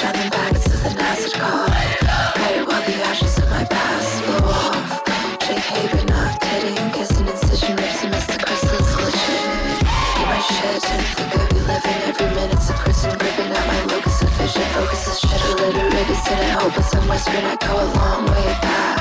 driving back to the acid call. Right while the ashes of my past blow off. JK, but not kidding. Kissing incision rips and miss the crystals glitching. Eat my shit and think of you living. Every minute's a prison, gripping at my locus of vision. Focus is shit illiterate, isn't it hopeless? I'm whispering, I go a long way back.